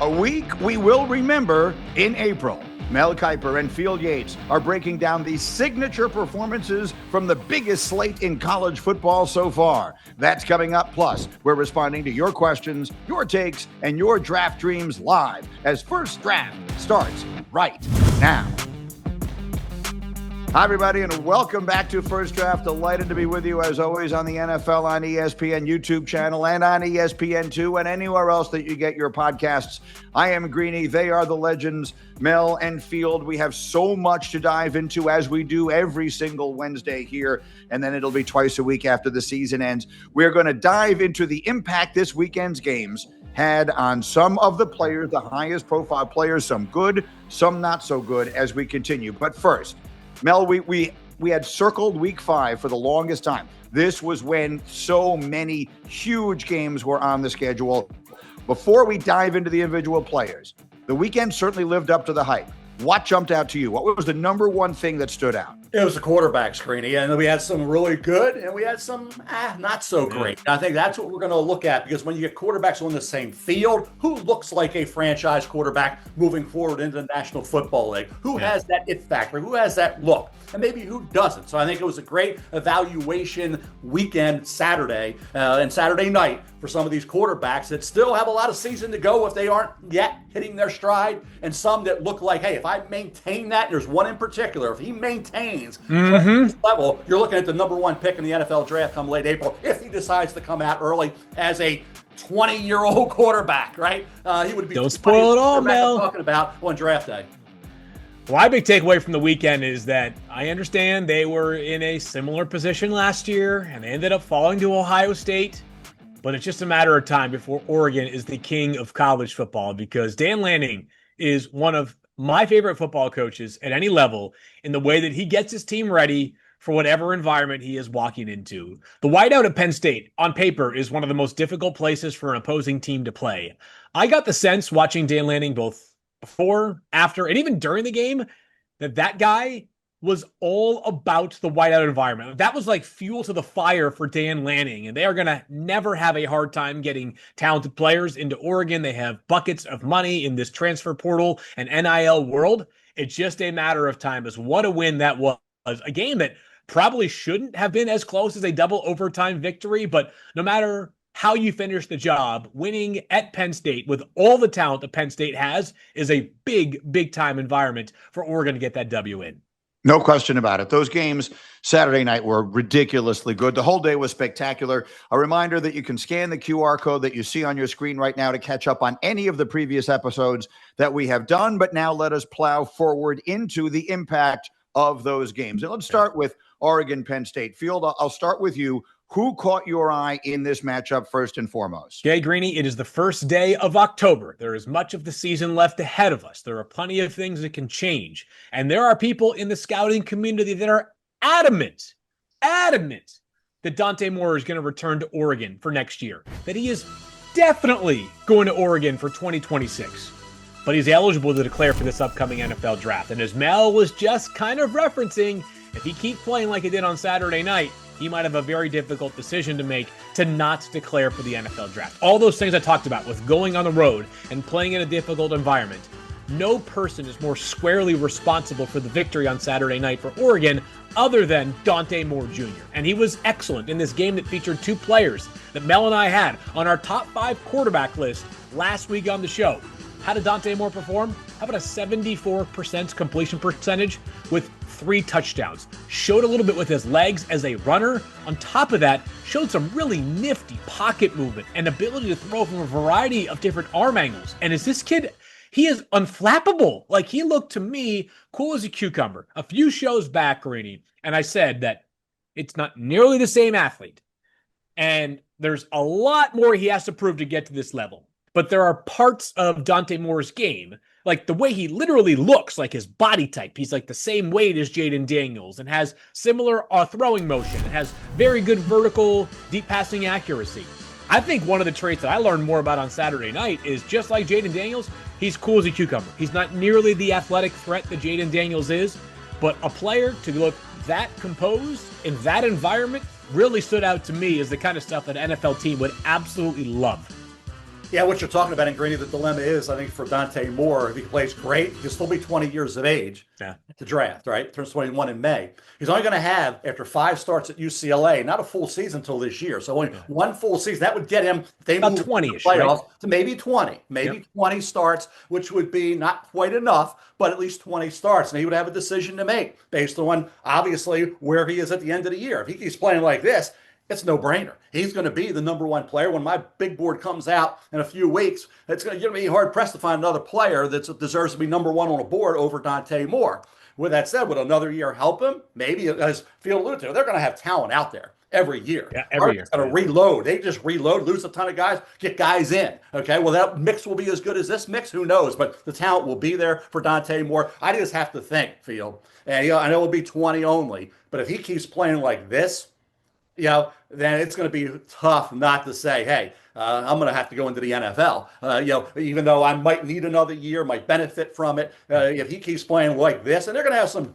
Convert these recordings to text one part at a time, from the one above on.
A week we will remember in April. Mel Kiper and Field Yates are breaking down the signature performances from the biggest slate in college football so far. That's coming up. Plus, we're responding to your questions, your takes, and your draft dreams live as First Draft starts right now. Hi, everybody, and welcome back to First Draft. Delighted to be with you, as always, on the NFL on ESPN YouTube channel and on ESPN2 and anywhere else that you get your podcasts. I am Greeny. They are the legends, Mel and Field. We have so much to dive into, as we do every single Wednesday here, and then it'll be twice a week after the season ends. We're going to dive into the impact this weekend's games had on some of the players, the highest profile players, some good, some not so good, as we continue. But first, Mel, we had circled week 5 for the longest time. This was when so many huge games were on the schedule. Before we dive into the individual players, the weekend certainly lived up to the hype. What jumped out to you? What was the number one thing that stood out? It was the quarterback screening, and we had some really good, and we had some not so great. And I think that's what we're going to look at, because when you get quarterbacks on the same field, who looks like a franchise quarterback moving forward into the National Football League? Who has that it factor? Who has that look? And maybe who doesn't? So I think it was a great evaluation weekend Saturday and Saturday night for some of these quarterbacks that still have a lot of season to go if they aren't yet hitting their stride, and some that look like, hey, if I maintain that, and there's one in particular, if he maintains this level, you're looking at the number one pick in the NFL draft come late April, if he decides to come out early as a 20-year-old quarterback, right? He would be. Don't spoil it all, Mel. Talking about on draft day. Well, my big takeaway from the weekend is that I understand they were in a similar position last year and they ended up falling to Ohio State, but it's just a matter of time before Oregon is the king of college football, because Dan Lanning is one of my favorite football coaches at any level in the way that he gets his team ready for whatever environment he is walking into. The whiteout at Penn State, on paper, is one of the most difficult places for an opposing team to play. I got the sense watching Dan Lanning both before, after, and even during the game that guy was all about the whiteout environment. That was like fuel to the fire for Dan Lanning, and they are going to never have a hard time getting talented players into Oregon. They have buckets of money in this transfer portal and NIL world. It's just a matter of time. As what a win that was. A game that probably shouldn't have been as close as a double overtime victory, but no matter how you finish the job, winning at Penn State with all the talent that Penn State has is a big time environment for Oregon to get that W in. No question about it. Those games Saturday night were ridiculously good. The whole day was spectacular. A reminder that you can scan the QR code that you see on your screen right now to catch up on any of the previous episodes that we have done. But now let us plow forward into the impact of those games. And let's start with Oregon Penn State. Field, I'll start with you. Who caught your eye in this matchup first and foremost? Jay Greeny, it is the first day of October. There is much of the season left ahead of us. There are plenty of things that can change. And there are people in the scouting community that are adamant that Dante Moore is going to return to Oregon for next year, that he is definitely going to Oregon for 2026. But he's eligible to declare for this upcoming NFL draft. And as Mel was just kind of referencing, if he keeps playing like he did on Saturday night, he might have a very difficult decision to make to not declare for the NFL draft. All those things I talked about with going on the road and playing in a difficult environment, no person is more squarely responsible for the victory on Saturday night for Oregon other than Dante Moore Jr. And he was excellent in this game that featured two players that Mel and I had on our top 5 quarterback list last week on the show. How did Dante Moore perform? How about a 74% completion percentage with 3 touchdowns? Showed a little bit with his legs as a runner. On top of that, showed some really nifty pocket movement and ability to throw from a variety of different arm angles. And as this kid, he is unflappable. Like, he looked to me cool as a cucumber. A few shows back, Greeny, and I said that it's not nearly the same athlete. And there's a lot more he has to prove to get to this level. But there are parts of Dante Moore's game, like the way he literally looks, like his body type. He's like the same weight as Jaden Daniels and has similar throwing motion and has very good vertical, deep passing accuracy. I think one of the traits that I learned more about on Saturday night is just like Jaden Daniels, he's cool as a cucumber. He's not nearly the athletic threat that Jaden Daniels is, but a player to look that composed in that environment really stood out to me as the kind of stuff that an NFL team would absolutely love. Yeah, what you're talking about, and Greeny, the dilemma is, I think, for Dante Moore, if he plays great, he'll still be 20 years of age to draft, right? Turns 21 in May. He's only going to have, after 5 starts at UCLA, not a full season until this year. So only 1 full season. That would get him, if they about move 20-ish, playoffs, right? to maybe 20. Maybe 20 starts, which would be not quite enough, but at least 20 starts. And he would have a decision to make based on, obviously, where he is at the end of the year. If he keeps playing like this, it's no brainer. He's going to be the number 1 player. When my big board comes out in a few weeks, it's going to be hard pressed to find another player that deserves to be number 1 on a board over Dante Moore. With that said, would another year help him? Maybe, as Field alluded to, they're going to have talent out there every year. Yeah, every year. Going to reload. They just reload, lose a ton of guys, get guys in. Okay, well, that mix will be as good as this mix. Who knows? But the talent will be there for Dante Moore. I just have to think, Field. And I know it'll be 20 only, but if he keeps playing like this, then it's going to be tough not to say, hey, I'm going to have to go into the NFL. Even though I might need another year, might benefit from it. If he keeps playing like this, and they're going to have some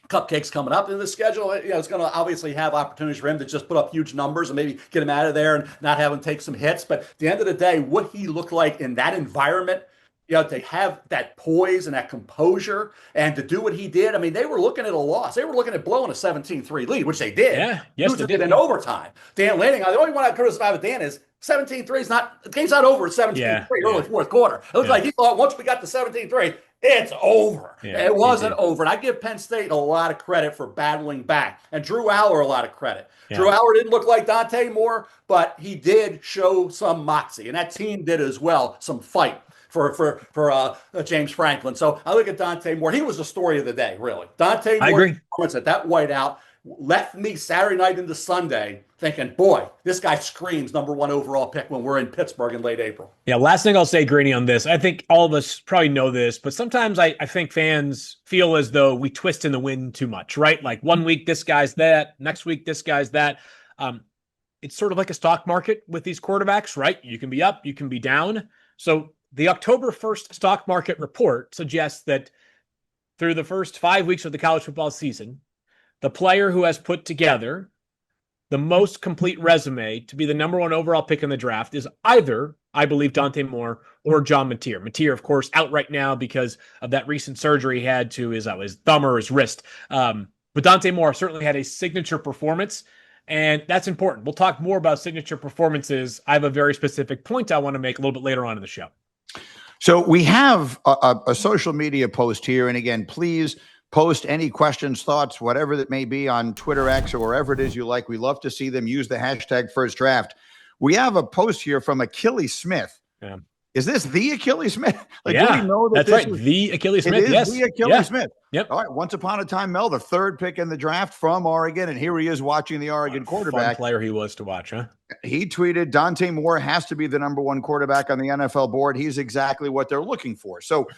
cupcakes coming up in the schedule, it's going to obviously have opportunities for him to just put up huge numbers and maybe get him out of there and not have him take some hits. But at the end of the day, what he looked like in that environment, to have that poise and that composure and to do what he did. I mean, they were looking at a loss. They were looking at blowing a 17-3 lead, which they did. Yeah, yes, they did. In overtime. Dan Lanning, the only one I criticize with Dan is 17-3 is not, the game's not over at 17-3 early fourth quarter. It looked like he thought once we got to 17-3, it's over. It wasn't over. And I give Penn State a lot of credit for battling back. And Drew Allar a lot of credit. Yeah. Drew Allar didn't look like Dante Moore, but he did show some moxie. And that team did as well, some fight for James Franklin. So I look at Dante Moore. He was the story of the day, really. Dante Moore's performance at that whiteout left me Saturday night into Sunday thinking, boy, this guy screams number 1 overall pick when we're in Pittsburgh in late April. Yeah, last thing I'll say, Greeny, on this. I think all of us probably know this, but sometimes I think fans feel as though we twist in the wind too much, right? Like 1 week, this guy's that. Next week, this guy's that. It's sort of like a stock market with these quarterbacks, right? You can be up, you can be down. So the October 1st stock market report suggests that through the first 5 weeks of the college football season, the player who has put together the most complete resume to be the number 1 overall pick in the draft is either, I believe, Dante Moore or John Mateer. Mateer, of course, out right now because of that recent surgery he had to his thumb or his wrist. But Dante Moore certainly had a signature performance, and that's important. We'll talk more about signature performances. I have a very specific point I want to make a little bit later on in the show. So we have a social media post here. And again, please post any questions, thoughts, whatever that may be on Twitter X or wherever it is you like. We love to see them. Use the hashtag First Draft. We have a post here from Achilles Smith. Yeah. Is this the Achilles Smith? Do we know that that's right. The Achilles Smith. It is the Achilles Smith. Yep. All right. Once upon a time, Mel, the 3rd pick in the draft from Oregon. And here he is watching the Oregon quarterback. Fun player he was to watch, huh? He tweeted, Dante Moore has to be the number 1 quarterback on the NFL board. He's exactly what they're looking for. So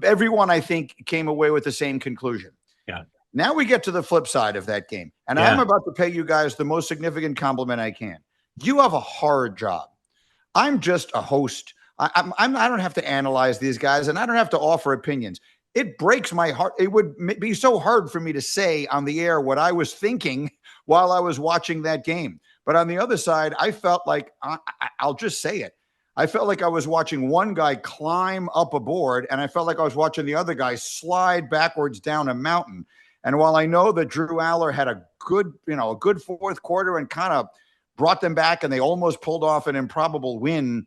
everyone, I think, came away with the same conclusion. Yeah. Now we get to the flip side of that game. And I'm about to pay you guys the most significant compliment I can. You have a hard job. I'm just a host. I don't have to analyze these guys, and I don't have to offer opinions. It breaks my heart. It would be so hard for me to say on the air what I was thinking while I was watching that game. But on the other side, I felt like, I'll just say it. I felt like I was watching one guy climb up a board, and I felt like I was watching the other guy slide backwards down a mountain. And while I know that Drew Allar had a good 4th quarter and kind of brought them back, and they almost pulled off an improbable win,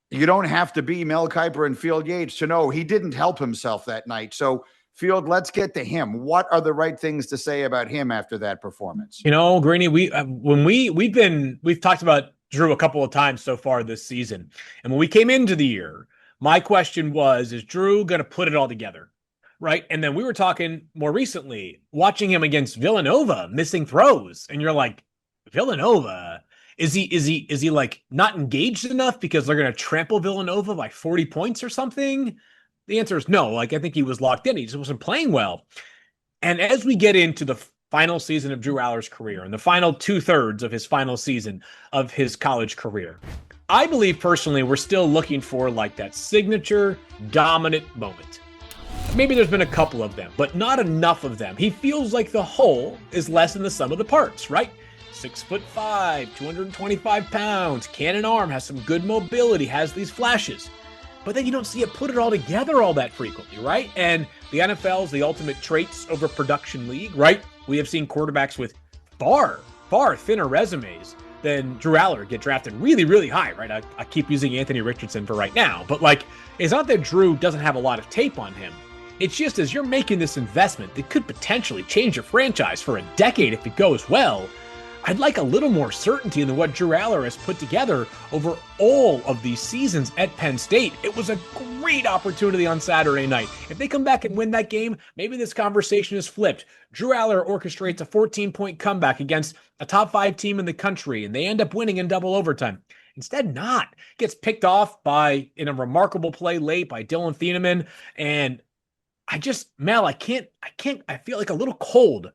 you don't have to be Mel Kiper and Field Yates to know he didn't help himself that night. So, Field, let's get to him. What are the right things to say about him after that performance? Greeny, we've talked about Drew a couple of times so far this season. And when we came into the year, my question was, is Drew going to put it all together? Right. And then we were talking more recently, watching him against Villanova, missing throws. And you're like, Villanova, is he like not engaged enough because they're going to trample Villanova by 40 points or something? The answer is no. Like, I think he was locked in. He just wasn't playing well. And as we get into the final season of Drew Allar's career and the final 2/3 of his final season of his college career, I believe personally we're still looking for like that signature dominant moment. Maybe there's been a couple of them, but not enough of them. He feels like the whole is less than the sum of the parts, right? 6'5", 225 pounds, cannon arm, has some good mobility, has these flashes. But then you don't see it put it all together all that frequently, right? And the NFL is the ultimate traits over production league, right? We have seen quarterbacks with far thinner resumes than Drew Allar get drafted really, really high, right? I keep using Anthony Richardson for right now, but like, it's not that Drew doesn't have a lot of tape on him. It's just as you're making this investment that could potentially change your franchise for a decade if it goes well, I'd like a little more certainty than what Drew Allar has put together over all of these seasons at Penn State. It was a great opportunity on Saturday night. If they come back and win that game, maybe this conversation is flipped. Drew Allar orchestrates a 14-point comeback against a top 5 team in the country, and they end up winning in double overtime. Instead, not. Gets picked off in a remarkable play late by Dylan Thieneman. And Mel, I feel like a little cold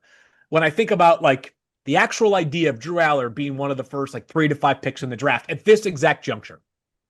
when I think about like the actual idea of Drew Allar being one of the first 3 to 5 picks in the draft at this exact juncture.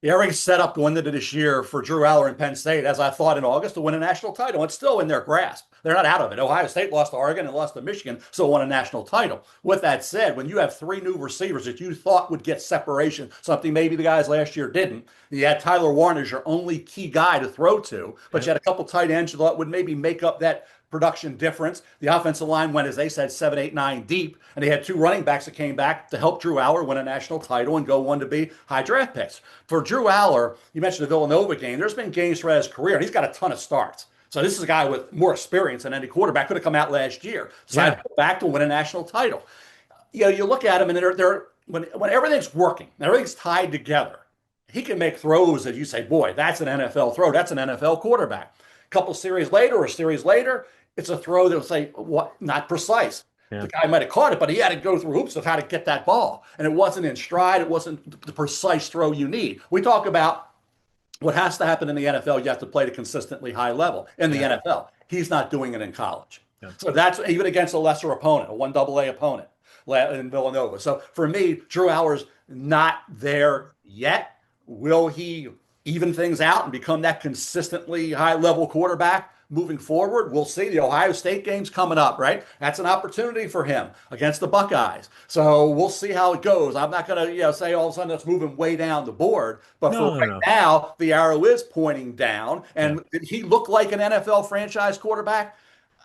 Everything's set up going into this year for Drew Allar and Penn State, as I thought in August, to win a national title. It's still in their grasp. They're not out of it. Ohio State lost to Oregon and lost to Michigan, still won a national title. With that said, when you have 3 new receivers that you thought would get separation, something maybe the guys last year didn't, you had Tyler Warren as your only key guy to throw to, but you had a couple tight ends you thought would maybe make up that production difference. The offensive line went, as they said, 7, 8, 9 deep, and they had 2 running backs that came back to help Drew Allar win a national title and go on to be high draft picks. For Drew Allar, you mentioned the Villanova game. There's been games throughout his career, and he's got a ton of starts. So this is a guy with more experience than any quarterback. Could have come out last year. Decided to go back to win a national title. You look at him, and when everything's working, everything's tied together, he can make throws that you say, boy, that's an NFL throw. That's an NFL quarterback. A couple series later or a series later, it's a throw that'll say, what? Not precise. Yeah. The guy might have caught it, but he had to go through hoops of how to get that ball. And it wasn't in stride. It wasn't the precise throw you need. We talk about what has to happen in the NFL. You have to play at a consistently high level in the NFL. He's not doing it in college. Yeah. So that's even against a lesser opponent, a 1AA opponent in Villanova. So for me, Drew Allar's not there yet. Will he even things out and become that consistently high-level quarterback moving forward? We'll see. The Ohio State game's coming up, right? That's an opportunity for him against the Buckeyes. So we'll see how it goes. I'm not going to say all of a sudden it's moving way down the board, but now the arrow is pointing down. And did he look like an NFL franchise quarterback?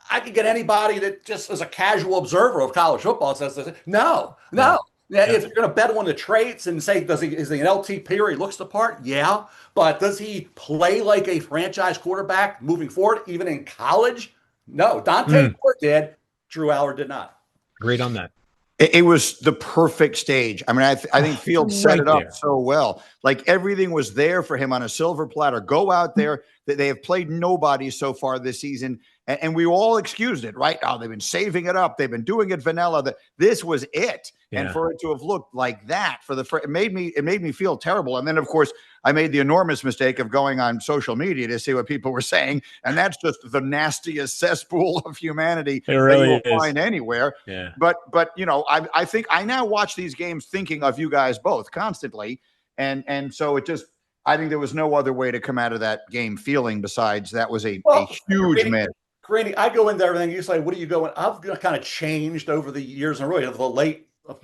I could get anybody that just is a casual observer of college football says, no. Yeah, if you're going to bet on the traits and say, is he an LT or he looks the part? Yeah. But does he play like a franchise quarterback moving forward, even in college? No. Dante Moore did. Drew Allar did not. Agreed on that. It was the perfect stage. I mean, I think Fields set it up so well. Like everything was there for him on a silver platter. Go out there. They have played nobody so far this season. And we all excused it, right? Oh, they've been saving it up. They've been doing it vanilla. This was it. Yeah. And for it to have looked like that it made me feel terrible. And then, of course, I made the enormous mistake of going on social media to see what people were saying. And that's just the nastiest cesspool of humanity that you will find anywhere. Yeah. But I think I now watch these games thinking of you guys both constantly. And so I think there was no other way to come out of that game feeling besides that was a huge miss. Greeny, I go into everything. You say, what are you going? I've kind of changed over the years and really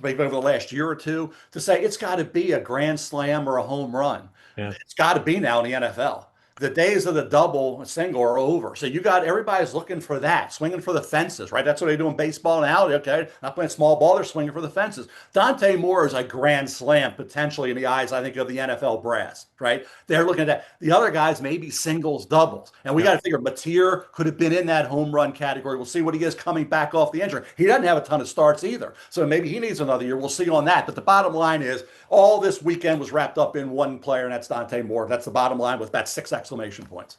maybe over the last year or two to say it's got to be a grand slam or a home run. Yeah. It's got to be now in the NFL. The days of the double single are over. So everybody's looking for that, swinging for the fences, right? That's what they do in baseball now. Okay, not playing small ball, they're swinging for the fences. Dante Moore is a grand slam potentially in the eyes, I think, of the NFL brass, right? They're looking at that. The other guys maybe singles, doubles. And we got to figure Mateer could have been in that home run category. We'll see what he is coming back off the injury. He doesn't have a ton of starts either. So maybe he needs another year. We'll see on that. But the bottom line is all this weekend was wrapped up in one player, and that's Dante Moore. That's the bottom line with that 6 exclamation points.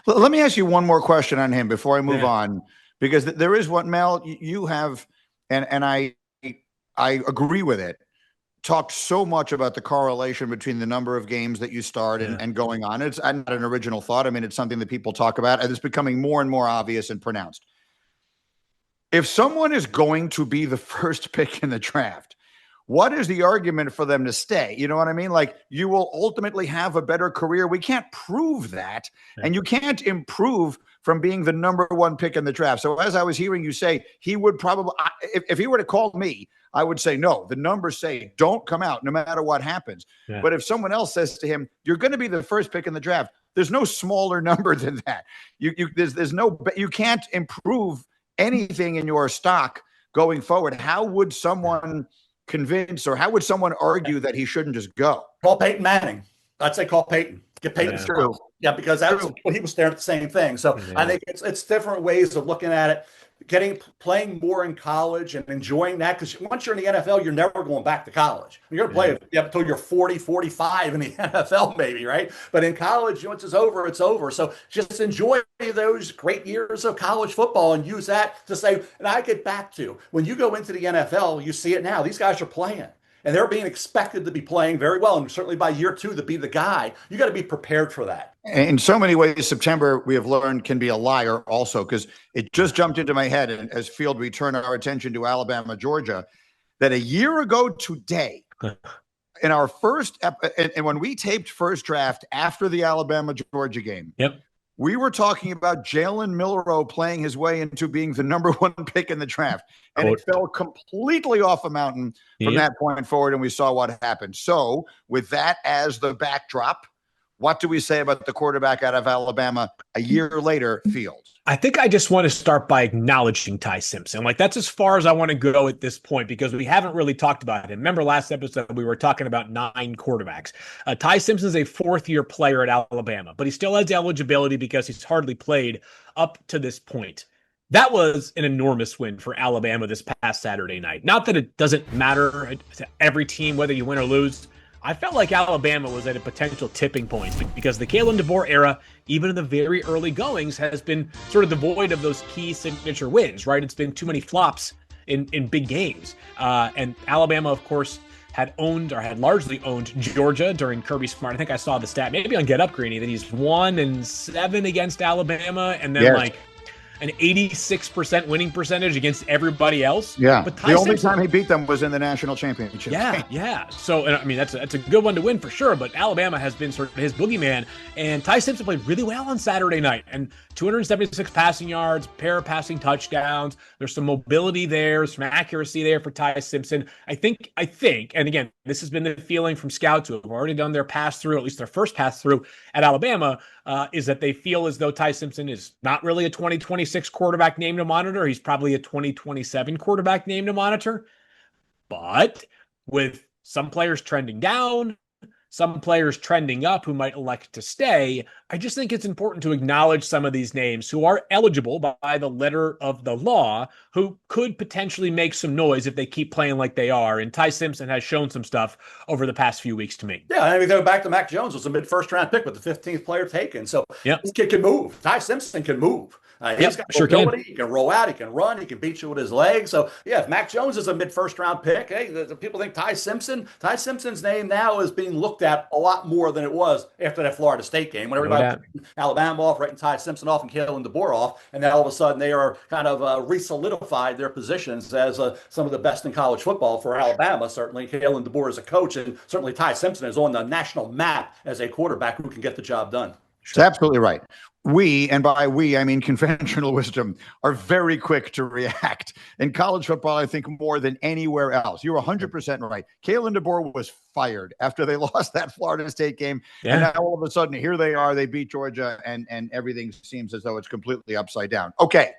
Let me ask you one more question on him before I move on, because there is what, Mel, you have, and I agree with it, talked so much about the correlation between the number of games that you start and going on. It's not an original thought. I mean, it's something that people talk about, and it's becoming more and more obvious and pronounced. If someone is going to be the first pick in the draft, what is the argument for them to stay? You know what I mean? Like, you will ultimately have a better career. We can't prove that. And you can't improve from being the number one pick in the draft. So as I was hearing you say, he would probably, if he were to call me, I would say, no, the numbers say don't come out no matter what happens. Yeah. But if someone else says to him, you're going to be the first pick in the draft, there's no smaller number than that. There's no, you can't improve anything in your stock going forward. How would someone convince, or how would someone argue that he shouldn't just go? Call Peyton Manning. I'd say call Peyton. Get Peyton. That's true. Yeah, because that's what he was staring at the same thing. So I think it's different ways of looking at it. Playing more in college and enjoying that, because once you're in the NFL, you're never going back to college. You're going to play until you're 40, 45 in the NFL, maybe, right? But in college, once it's over, it's over. So just enjoy those great years of college football and use that to say, and I get back to, when you go into the NFL, you see it now. These guys are playing. And they're being expected to be playing very well. And certainly by year 2 to be the guy, you got to be prepared for that. In so many ways, September, we have learned, can be a liar also, because it just jumped into my head, and as Field, we turn our attention to Alabama, Georgia, that a year ago today, in our first, and when we taped First Draft after the Alabama-Georgia game, we were talking about Jalen Milroe playing his way into being the number one pick in the draft. And it fell completely off a mountain from that point forward, and we saw what happened. So with that as the backdrop, what do we say about the quarterback out of Alabama a year later, Field? I think I just want to start by acknowledging Ty Simpson. Like, that's as far as I want to go at this point, because we haven't really talked about him. Remember last episode, we were talking about 9 quarterbacks. Ty Simpson is a 4th-year player at Alabama, but he still has eligibility because he's hardly played up to this point. That was an enormous win for Alabama this past Saturday night. Not that it doesn't matter to every team whether you win or lose. I felt like Alabama was at a potential tipping point, because the Kalen DeBoer era, even in the very early goings, has been sort of devoid of those key signature wins, right? It's been too many flops in big games. And Alabama, of course, had largely owned Georgia during Kirby Smart. I think I saw the stat, maybe on Get Up, Greeny, that he's 1-7 against Alabama, and then an 86% winning percentage against everybody else. Yeah, but the only time he beat them was in the national championship. Yeah. So, I mean, that's a good one to win for sure, but Alabama has been sort of his boogeyman, and Ty Simpson played really well on Saturday night, and 276 passing yards, pair of passing touchdowns. There's some mobility there, some accuracy there for Ty Simpson. I think, and again, this has been the feeling from scouts who have already done their pass through, at least their first pass through at Alabama, is that they feel as though Ty Simpson is not really a 2026 quarterback name to monitor. He's probably a 2027 quarterback name to monitor. But with some players trending down, some players trending up who might elect to stay, I just think it's important to acknowledge some of these names who are eligible by the letter of the law, who could potentially make some noise if they keep playing like they are. And Ty Simpson has shown some stuff over the past few weeks to me. Yeah, I mean, go back to Mac Jones, was a mid-first round pick with the 15th player taken. So this kid can move. Ty Simpson can move. He's got mobility. He can roll out. He can run. He can beat you with his legs. So, yeah, if Mac Jones is a mid-first round pick, hey, the people think Ty Simpson's name now is being looked at a lot more than it was after that Florida State game, when everybody Alabama off, writing Ty Simpson off and Kalen DeBoer off, and then all of a sudden they are kind of re-solidified their positions as some of the best in college football for Alabama. Certainly Kalen DeBoer is a coach, and certainly Ty Simpson is on the national map as a quarterback who can get the job done. That's absolutely right. We, and by we, I mean conventional wisdom, are very quick to react. In college football, I think more than anywhere else. You're 100% right. Kalen DeBoer was fired after they lost that Florida State game. And now all of a sudden, here they are. They beat Georgia, and everything seems as though it's completely upside down. Okay.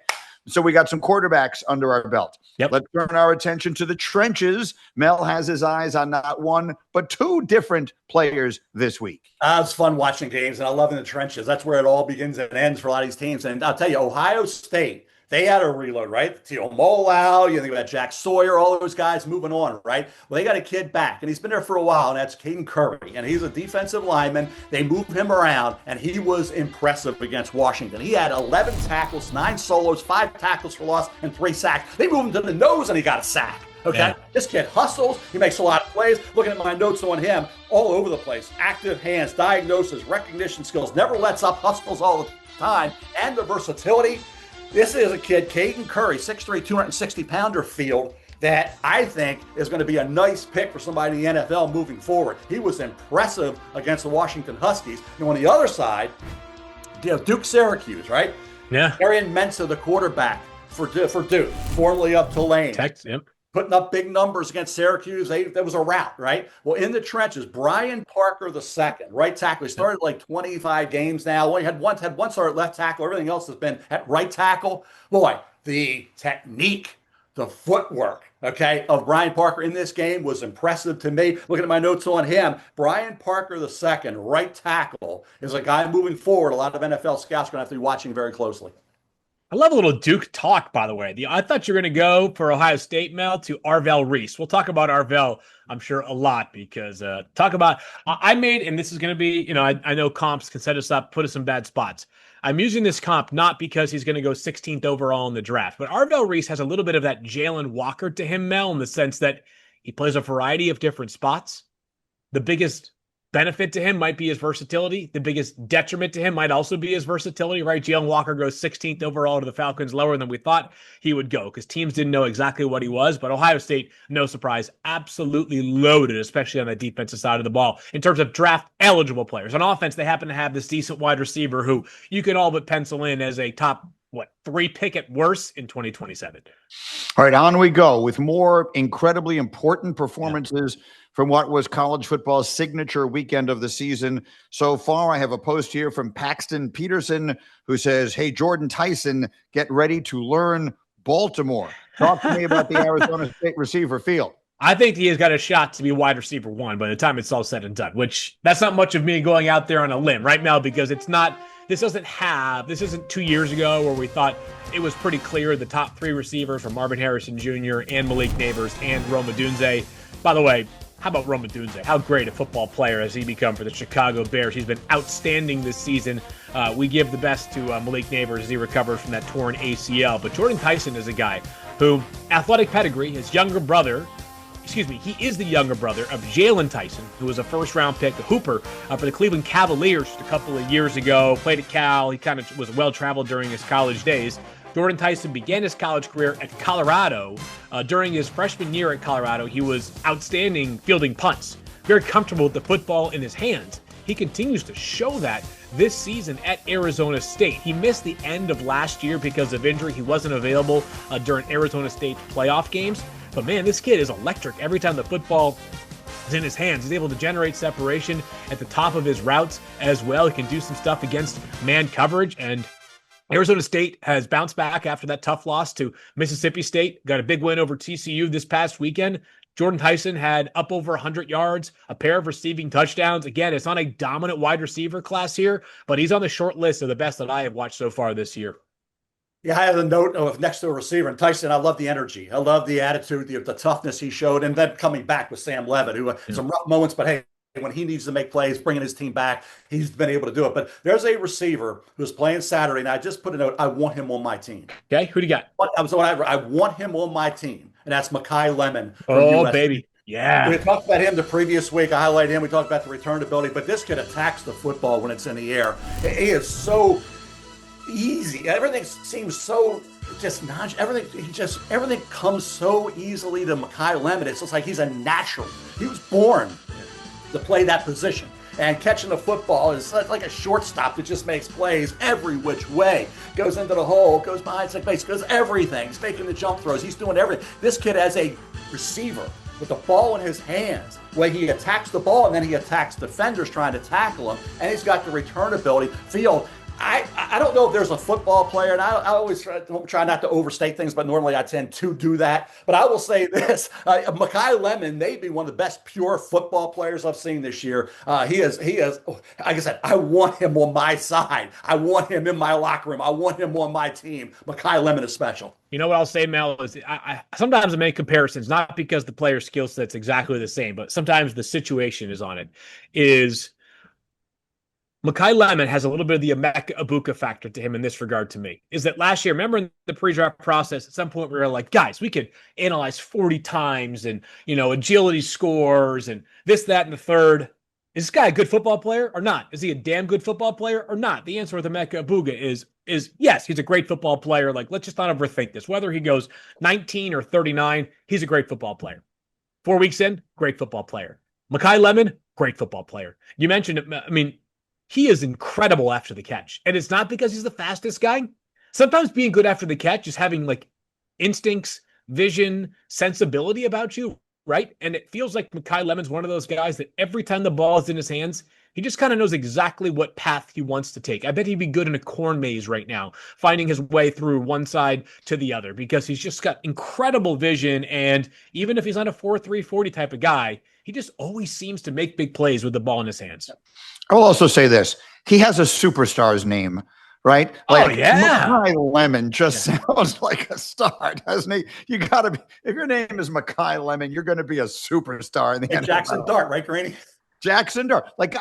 So we got some quarterbacks under our belt. Let's turn our attention to the trenches. Mel has his eyes on not one, but 2 different players this week. It's fun watching games, and I love in the trenches. That's where it all begins and ends for a lot of these teams. And I'll tell you, Ohio State, they had a reload, right? Tio Molau, you think about Jack Sawyer, all those guys moving on, right? Well, they got a kid back, and he's been there for a while, and that's Caden Curry, and he's a defensive lineman. They moved him around, and he was impressive against Washington. He had 11 tackles, 9 solos, 5 tackles for loss, and 3 sacks. They moved him to the nose, and he got a sack. Okay, this kid hustles. He makes a lot of plays. Looking at my notes on him, all over the place. Active hands, diagnosis, recognition skills, never lets up, hustles all the time, and the versatility. This is a kid, Caden Curry, 6'3", 260-pounder field. that I think is going to be a nice pick for somebody in the NFL moving forward. He was impressive against the Washington Huskies. And on the other side, Duke Syracuse, right? Yeah. Arian Mensah, the quarterback for Duke, formerly of Tulane. Yep. Putting up big numbers against Syracuse. That was a rout, right? Well, in the trenches, Brian Parker II, right tackle. He started like 25 games now. Well, he had one start at left tackle. Everything else has been at right tackle. Boy, the technique, the footwork, okay, of Brian Parker in this game was impressive to me. Looking at my notes on him, Brian Parker II, right tackle, is a guy moving forward. A lot of NFL scouts are going to have to be watching very closely. I love a little Duke talk, by the way. I thought you were going to go for Ohio State, Mel, to Arvell Reese. We'll talk about Arvell, I'm sure, a lot because I made, and this is going to be, I know comps can set us up, put us in bad spots. I'm using this comp not because he's going to go 16th overall in the draft, but Arvell Reese has a little bit of that Jalen Walker to him, Mel, in the sense that he plays a variety of different spots. The biggest benefit to him might be his versatility. The biggest detriment to him might also be his versatility, right? Jalen Walker goes 16th overall to the Falcons, lower than we thought he would go because teams didn't know exactly what he was. But Ohio State, no surprise, absolutely loaded, especially on the defensive side of the ball. In terms of draft eligible players, on offense, they happen to have this decent wide receiver who you can all but pencil in as a top 3 pick at worst in 2027. All right, on we go with more incredibly important performances from what was college football's signature weekend of the season. So far, I have a post here from Paxton Peterson who says, "Hey, Jordyn, Tyson, get ready to learn Baltimore." Talk to me about the Arizona State receiver field. I think he has got a shot to be wide receiver 1 by the time it's all said and done, which that's not much of me going out there on a limb, right, Mel? Because it's not, this isn't 2 years ago where we thought it was pretty clear the top 3 receivers were Marvin Harrison Jr. and Malik Neighbors and Rome Odunze. By the way, how about Rome Odunze? How great a football player has he become for the Chicago Bears? He's been outstanding this season. We give the best to Malik Neighbors as he recovers from that torn ACL. But Jordyn Tyson is a guy who, athletic pedigree, his younger brother, he is the younger brother of Jalen Tyson, who was a first-round pick, a hooper for the Cleveland Cavaliers just a couple of years ago, played at Cal. He kind of was well-traveled during his college days. Jordyn Tyson began his college career at Colorado. During his freshman year at Colorado, he was outstanding fielding punts, very comfortable with the football in his hands. He continues to show that this season at Arizona State. He missed the end of last year because of injury. He wasn't available during Arizona State playoff games. But man, this kid is electric. Every time the football is in his hands, he's able to generate separation at the top of his routes as well. He can do some stuff against man coverage, and Arizona State has bounced back after that tough loss to Mississippi State. Got a big win over TCU this past weekend. Jordyn Tyson had up over 100 yards, a pair of receiving touchdowns. Again, it's not a dominant wide receiver class here, but he's on the short list of the best that I have watched so far this year. Yeah, I have a note of next to a receiver. And Tyson, I love the energy. I love the attitude, the toughness he showed. And then coming back with Sam Levitt, who some rough moments, but hey, when he needs to make plays, bringing his team back, he's been able to do it. But there's a receiver who's playing Saturday, and I just put a note, I want him on my team. Okay, who do you got? I want him on my team, and that's Makai Lemon from Oh, USC. Baby. Yeah. We talked about him the previous week. I highlighted him. We talked about the return ability, but this kid attacks the football when it's in the air. He is so easy. Everything seems so just not everything comes so easily to Makai Lemon. It's just like he's a natural. He was born to play that position. And catching the football is like a shortstop that just makes plays every which way. Goes into the hole, goes behind second base, goes everything. He's making the jump throws. He's doing everything. This kid as a receiver with the ball in his hands, where he attacks the ball and then he attacks defenders trying to tackle him, and he's got the return ability. Field, I don't know if there's a football player, and I always try not to overstate things, but normally I tend to do that. But I will say this, Makai Lemon may be one of the best pure football players I've seen this year. He is, like I said, I want him on my side. I want him in my locker room. I want him on my team. Makai Lemon is special. You know what I'll say, Mel, is I sometimes I make comparisons, not because the player skill set's exactly the same, but sometimes the situation is on it, is Makai Lemon has a little bit of the Emeka Egbuka factor to him in this regard to me. Is that last year, remember in the pre-draft process, at some point we were like, guys, we could analyze 40 times and, agility scores and this, that, and the third. Is this guy a good football player or not? Is he a damn good football player or not? The answer with Emeka Abuga is yes, he's a great football player. Like, let's just not overthink this. Whether he goes 19 or 39, he's a great football player. 4 weeks in, great football player. Makai Lemon, great football player. You mentioned it. I mean, he is incredible after the catch. And it's not because he's the fastest guy. Sometimes being good after the catch is having like instincts, vision, sensibility about you, right? And it feels like Makai Lemon's one of those guys that every time the ball is in his hands, he just kind of knows exactly what path he wants to take. I bet he'd be good in a corn maze right now, finding his way through one side to the other because he's just got incredible vision. And even if he's not a 4.3 40 type of guy, he just always seems to make big plays with the ball in his hands. I will also say this. He has a superstar's name, right? Like, oh, yeah. Makai Lemon just sounds like a star, doesn't he? You got to be, if your name is Makai Lemon, you're going to be a superstar in the NFL. Jackson Dart, right, Greeny? Jackson Dart. Like,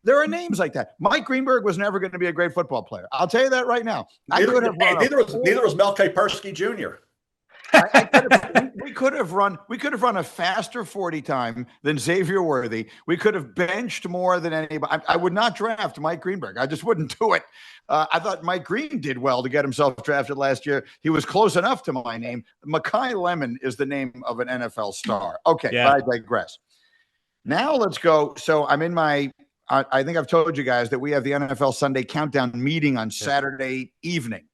there are names like that. Mike Greenberg was never going to be a great football player. I'll tell you that right now. Neither was Mel Kiper Jr. We could have run a faster 40 time than Xavier Worthy. We could have benched more than anybody. I would not draft Mike Greenberg. I just wouldn't do it. I thought Mike Green did well to get himself drafted last year. He was close enough to my name. Makai Lemon is the name of an NFL star. Okay, yeah. I digress. Now let's go. So I'm in my I think I've told you guys that we have the NFL Sunday Countdown meeting on Saturday evening.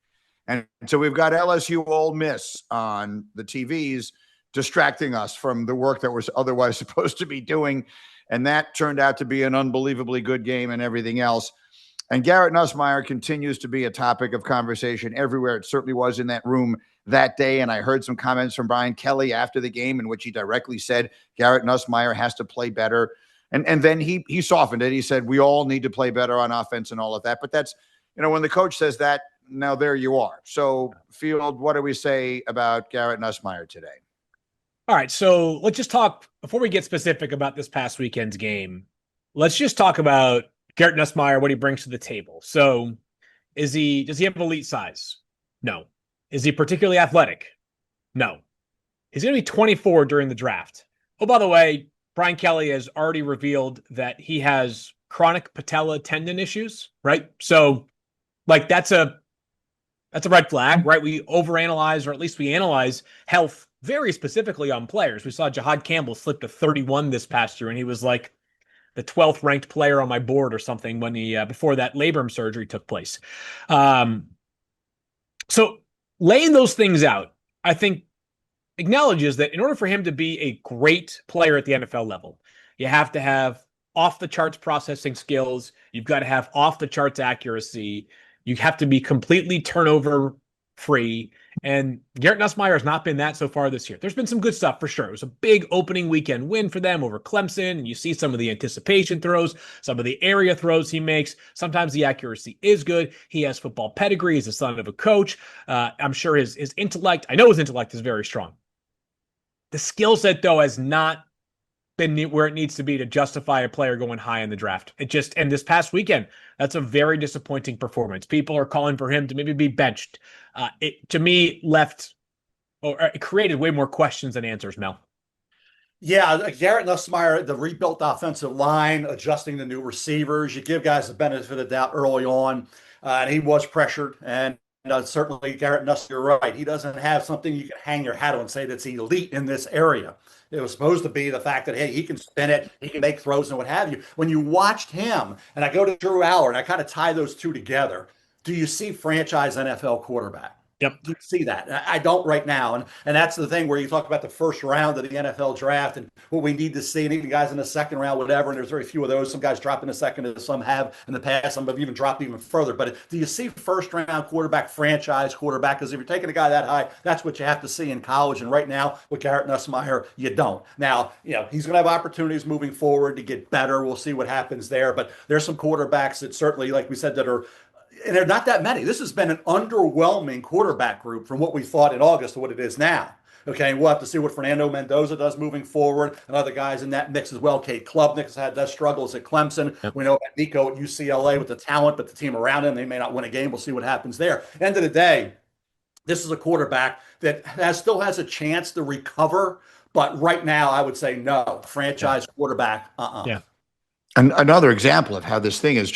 And so we've got LSU Ole Miss on the TVs distracting us from the work that we're otherwise supposed to be doing. And that turned out to be an unbelievably good game and everything else. And Garrett Nussmeier continues to be a topic of conversation everywhere. It certainly was in that room that day. And I heard some comments from Brian Kelly after the game in which he directly said Garrett Nussmeier has to play better. And then he softened it. He said, we all need to play better on offense and all of that. But that's, when the coach says that, now there you are. So, Field, what do we say about Garrett Nussmeier today? All right, so let's just talk, before we get specific about this past weekend's game, let's just talk about Garrett Nussmeier, what he brings to the table. So does he have elite size? No. Is he particularly athletic? No. He's going to be 24 during the draft. Oh, by the way, Brian Kelly has already revealed that he has chronic patella tendon issues, right? So, like, that's a red flag, right? We overanalyze, or at least we analyze health very specifically on players. We saw Jahad Campbell slip to 31 this past year, and he was like the 12th ranked player on my board or something when he before that labrum surgery took place. So laying those things out, I think acknowledges that in order for him to be a great player at the NFL level, you have to have off the charts processing skills. You've got to have off the charts accuracy. You have to be completely turnover free. And Garrett Nussmeier has not been that so far this year. There's been some good stuff for sure. It was a big opening weekend win for them over Clemson. And you see some of the anticipation throws, some of the area throws he makes. Sometimes the accuracy is good. He has football pedigree. He's the son of a coach. I'm sure his intellect, I know his intellect is very strong. The skill set, though, has not been where it needs to be to justify a player going high in the draft. And this past weekend, that's a very disappointing performance. People are calling for him to maybe be benched. It created way more questions than answers, Mel. Yeah, Garrett Nussmeier, the rebuilt offensive line, adjusting the new receivers. You give guys the benefit of the doubt early on, and he was pressured. And certainly, Garrett Nussmeier, you're right. He doesn't have something you can hang your hat on and say that's elite in this area. It was supposed to be the fact that, hey, he can spin it, he can make throws and what have you. When you watched him, and I go to Drew Allar, and I kind of tie those two together, do you see franchise NFL quarterback? Yep. Do you see that? I don't right now. And that's the thing where you talk about the first round of the NFL draft and what we need to see, and even guys in the second round, whatever, and there's very few of those. Some guys drop in the second, and some have in the past. Some have even dropped even further. But do you see first-round quarterback, franchise quarterback? Because if you're taking a guy that high, that's what you have to see in college. And right now, with Garrett Nussmeier, you don't. Now, he's going to have opportunities moving forward to get better. We'll see what happens there. But there's some quarterbacks that certainly, like we said, that are – and they're not that many. This has been an underwhelming quarterback group from what we thought in August to what it is now. Okay, and we'll have to see what Fernando Mendoza does moving forward, and other guys in that mix as well. Kate Klubnik has had their struggles at Clemson. Yep. We know about Nico at UCLA with the talent, but the team around him, they may not win a game. We'll see what happens there. End of the day, this is a quarterback that still has a chance to recover, but right now I would say no. Franchise quarterback, Yeah. Another example of how this thing is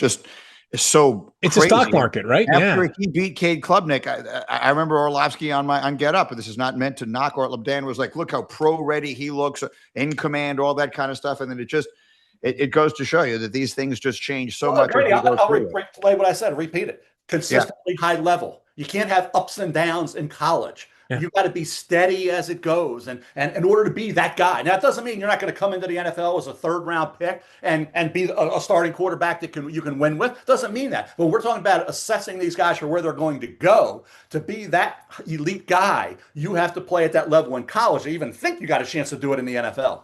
so it's crazy. a stock market, right? After he beat Cade Klubnik, I remember Orlovsky on Get Up, and this is not meant to knock Orlovsky. Dan was like, look how pro ready he looks, in command, all that kind of stuff. And then it goes to show you that these things just change so much. Great. I'll replay what I said, repeat it. Consistently high level. You can't have ups and downs in college. Yeah. You've got to be steady as it goes. And in order to be that guy. Now, it doesn't mean you're not going to come into the NFL as a third-round pick and be a starting quarterback that you can win with. Doesn't mean that. But we're talking about assessing these guys for where they're going to go. To be that elite guy, you have to play at that level in college to even think you got a chance to do it in the NFL.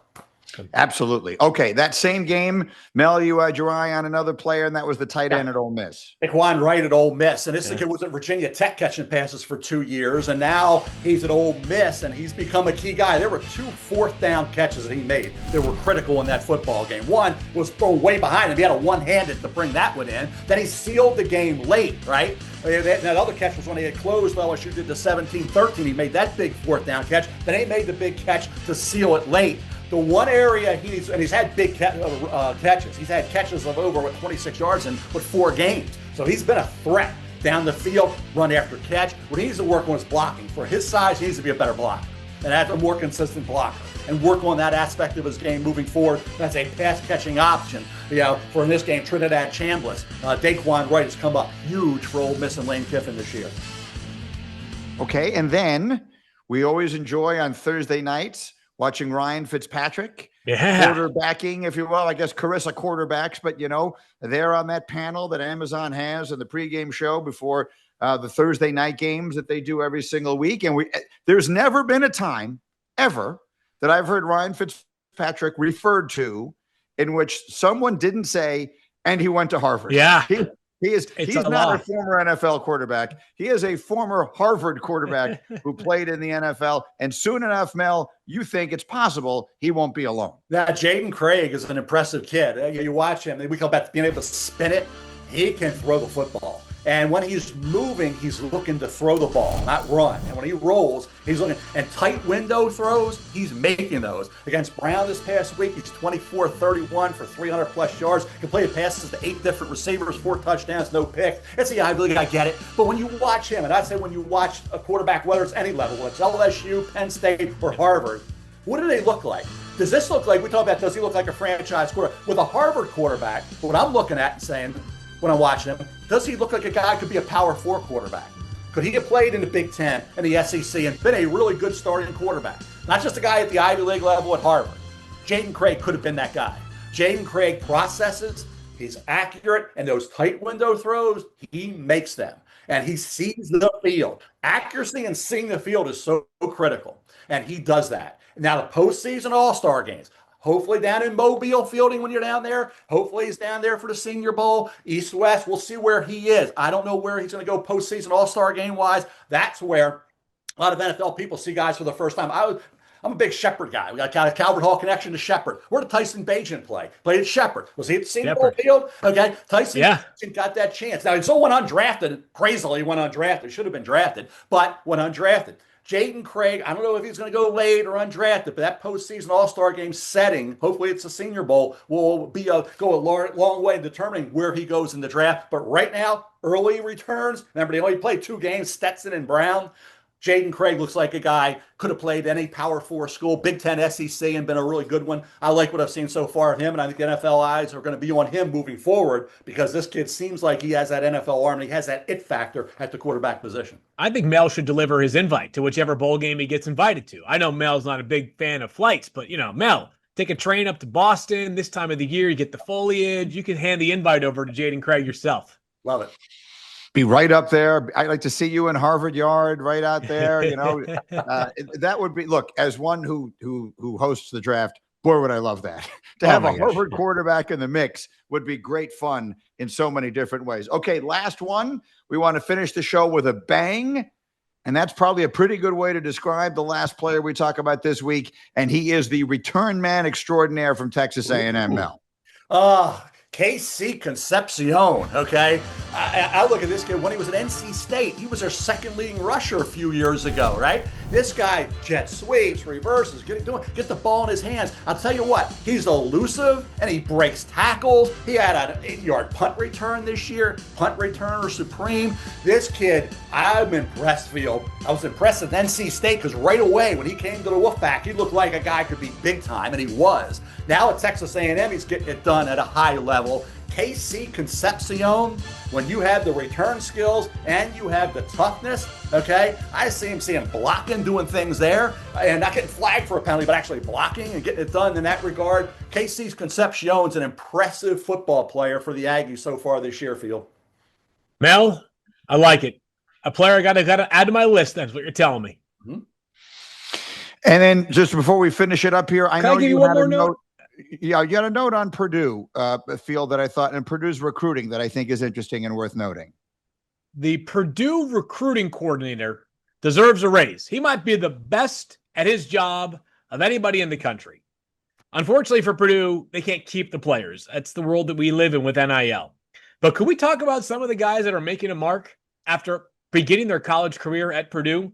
Absolutely. Okay, that same game, Mel, you had your eye on another player, and that was the tight end at Ole Miss. Dae'Quan Wright at Ole Miss. And this kid was at Virginia Tech catching passes for 2 years, and now he's at Ole Miss, and he's become a key guy. There were 2 fourth-down catches that he made that were critical in that football game. One was thrown way behind him. He had a one-handed to bring that one in. Then he sealed the game late, right? That other catch was when he had closed. LSU did the 17-13. He made that big fourth-down catch. Then he made the big catch to seal it late. The one area he's had big catches. He's had catches of over 26 yards in 4 games. So he's been a threat down the field, run after catch. What he needs to work on is blocking. For his size, he needs to be a better blocker and have a more consistent blocker and work on that aspect of his game moving forward. That's a pass-catching option. For in this game, Trinidad Chambliss. Dae'Quan Wright has come up huge for Ole Miss and Lane Kiffin this year. Okay, and then we always enjoy on Thursday nights watching Ryan Fitzpatrick, quarterbacking, if you will. I guess Carissa quarterbacks, but they're on that panel that Amazon has in the pregame show before the Thursday night games that they do every single week. And there's never been a time ever that I've heard Ryan Fitzpatrick referred to in which someone didn't say, and he went to Harvard. Yeah. He's not a former NFL quarterback. He is a former Harvard quarterback who played in the NFL. And soon enough, Mel, you think it's possible he won't be alone. Now, Jaden Craig is an impressive kid. You watch him, we come back to being able to spin it. He can throw the football. And when he's moving, he's looking to throw the ball, not run. And when he rolls, he's looking. And tight window throws, he's making those. Against Brown this past week, he's 24-31 for 300-plus yards. Completed passes to 8 different receivers, 4 touchdowns, no picks. It's the Ivy League, I get it. But when you watch him, and I'd say when you watch a quarterback, whether it's any level, whether it's LSU, Penn State, or Harvard, what do they look like? Does this look like, we talk about, does he look like a franchise quarterback? With a Harvard quarterback, what I'm looking at and saying, when I'm watching him, does he look like a guy who could be a Power 4 quarterback? Could he have played in the Big Ten and the SEC and been a really good starting quarterback? Not just a guy at the Ivy League level at Harvard. Jaden Craig could have been that guy. Jaden Craig processes, he's accurate, and those tight window throws, he makes them. And he sees the field. Accuracy and seeing the field is so critical, and he does that. Now, the postseason All-Star games, hopefully down in Mobile fielding when you're down there. Hopefully he's down there for the Senior Bowl, East-West. We'll see where he is. I don't know where he's going to go postseason All-Star game-wise. That's where a lot of NFL people see guys for the first time. I'm a big Shepherd guy. We got kind of Calvert Hall connection to Shepherd. Where did Tyson Bagent play? Played at Shepherd. Was he at the Senior Bowl field? Okay, Tyson got that chance. Now, he's so went undrafted. Crazily went undrafted. Should have been drafted, but went undrafted. Jaden Craig, I don't know if he's going to go late or undrafted, but that postseason All-Star game setting, hopefully it's a Senior Bowl, will go a long way in determining where he goes in the draft. But right now, early returns, remember they only played 2 games, Stetson and Brown. Jaden Craig looks like a guy, could have played any Power 4 school, Big Ten, SEC, and been a really good one. I like what I've seen so far of him, and I think the NFL eyes are going to be on him moving forward because this kid seems like he has that NFL arm and he has that it factor at the quarterback position. I think Mel should deliver his invite to whichever bowl game he gets invited to. I know Mel's not a big fan of flights, but, Mel, take a train up to Boston this time of the year. You get the foliage. You can hand the invite over to Jaden Craig yourself. Love it. Be right up there. I'd like to see you in Harvard Yard, right out there. That would be. Look, as one who hosts the draft, boy, would I love that. To have a Harvard quarterback in the mix would be great fun in so many different ways. Okay, last one. We want to finish the show with a bang, and that's probably a pretty good way to describe the last player we talk about this week. And he is the return man extraordinaire from Texas A&M. Mel. KC Concepcion, okay? I look at this kid when he was at NC State. He was their second leading rusher a few years ago, right? This guy jet sweeps, reverses, get the ball in his hands. I'll tell you what, he's elusive and he breaks tackles. He had an 8-yard punt return this year, punt returner supreme. This kid, I'm impressed, Field. I was impressed at NC State because right away when he came to the Wolfpack, he looked like a guy could be big time, and he was. Now at Texas A&M, he's getting it done at a high level. KC Concepcion, when you have the return skills and you have the toughness, okay? I see him blocking, doing things there, and not getting flagged for a penalty, but actually blocking and getting it done in that regard. KC Concepcion's an impressive football player for the Aggies so far this year, Field. Mel, I like it. A player I got to add to my list. That's what you're telling me. Mm-hmm. And then just before we finish it up here, I know you had a note. Yeah, you had a note on Purdue, Field, that I thought, and Purdue's recruiting that I think is interesting and worth noting. The Purdue recruiting coordinator deserves a raise. He might be the best at his job of anybody in the country. Unfortunately for Purdue, they can't keep the players. That's the world that we live in with NIL. But could we talk about some of the guys that are making a mark after beginning their college career at Purdue?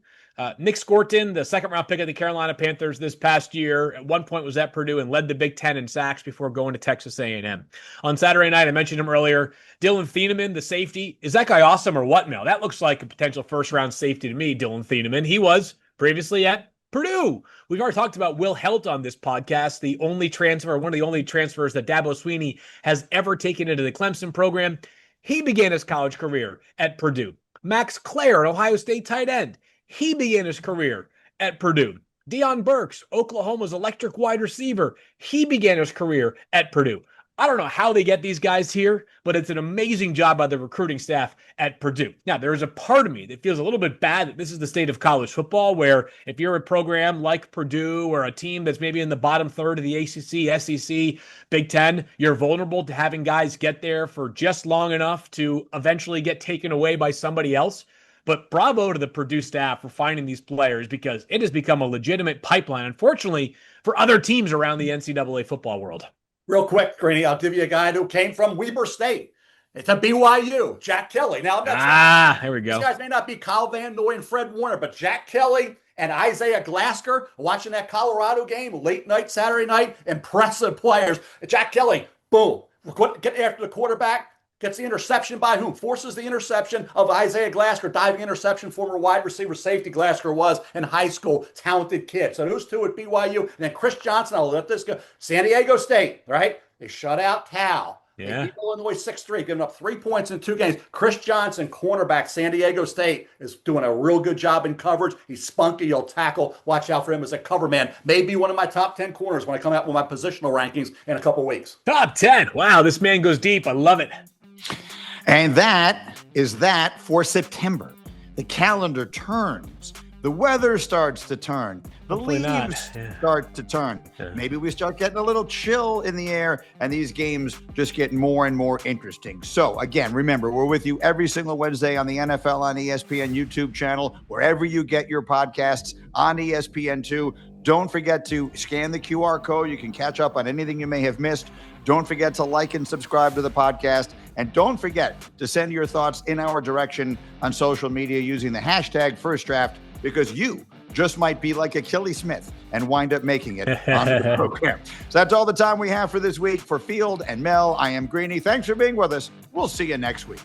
Nick Scorton, the second-round pick of the Carolina Panthers this past year, at one point was at Purdue and led the Big Ten in sacks before going to Texas A&M. On Saturday night, I mentioned him earlier, Dylan Thieneman, the safety. Is that guy awesome or what, Mel? That looks like a potential first-round safety to me, Dylan Thieneman. He was previously at Purdue. We've already talked about Will Helt on this podcast, the only transfer, one of the only transfers that Dabo Swinney has ever taken into the Clemson program. He began his college career at Purdue. Max Clare, an Ohio State tight end. He began his career at Purdue. Deion Burks, Oklahoma's electric wide receiver. He began his career at Purdue. I don't know how they get these guys here, but it's an amazing job by the recruiting staff at Purdue. Now, there's a part of me that feels a little bit bad that this is the state of college football, where if you're a program like Purdue or a team that's maybe in the bottom third of the ACC, SEC, Big Ten, you're vulnerable to having guys get there for just long enough to eventually get taken away by somebody else. But bravo to the Purdue staff for finding these players, because it has become a legitimate pipeline, unfortunately, for other teams around the NCAA football world. Real quick, Greeny, I'll give you a guy who came from Weber State. It's a BYU, Jack Kelly. Now, here we go. These guys may not be Kyle Van Noy and Fred Warner, but Jack Kelly and Isaiah Glasker, watching that Colorado game late night, Saturday night, impressive players. Jack Kelly, boom, getting after the quarterback. Gets the interception by whom? Forces the interception of Isaiah Glasker, diving interception, former wide receiver safety Glasker was in high school, talented kid. So those two at BYU. And then Chris Johnson, I'll let this go. San Diego State, right? They shut out Cal. Yeah. They beat Illinois 6-3, giving up 3 points in 2 games. Chris Johnson, cornerback, San Diego State, is doing a real good job in coverage. He's spunky. He'll tackle. Watch out for him as a cover man. Maybe one of my top 10 corners when I come out with my positional rankings in a couple weeks. Top 10. Wow, this man goes deep. I love it. And that is that for September. The calendar turns. The weather starts to turn. The leaves start to turn. Yeah. Maybe we start getting a little chill in the air, and these games just get more and more interesting. So, again, remember, we're with you every single Wednesday on the NFL on ESPN YouTube channel, wherever you get your podcasts, on ESPN2. Don't forget to scan the QR code. You can catch up on anything you may have missed. Don't forget to like and subscribe to the podcast. And don't forget to send your thoughts in our direction on social media using the hashtag FirstDraft, because you just might be like Achilles Smith and wind up making it on the program. So that's all the time we have for this week. For Field and Mel, I am Greeny. Thanks for being with us. We'll see you next week.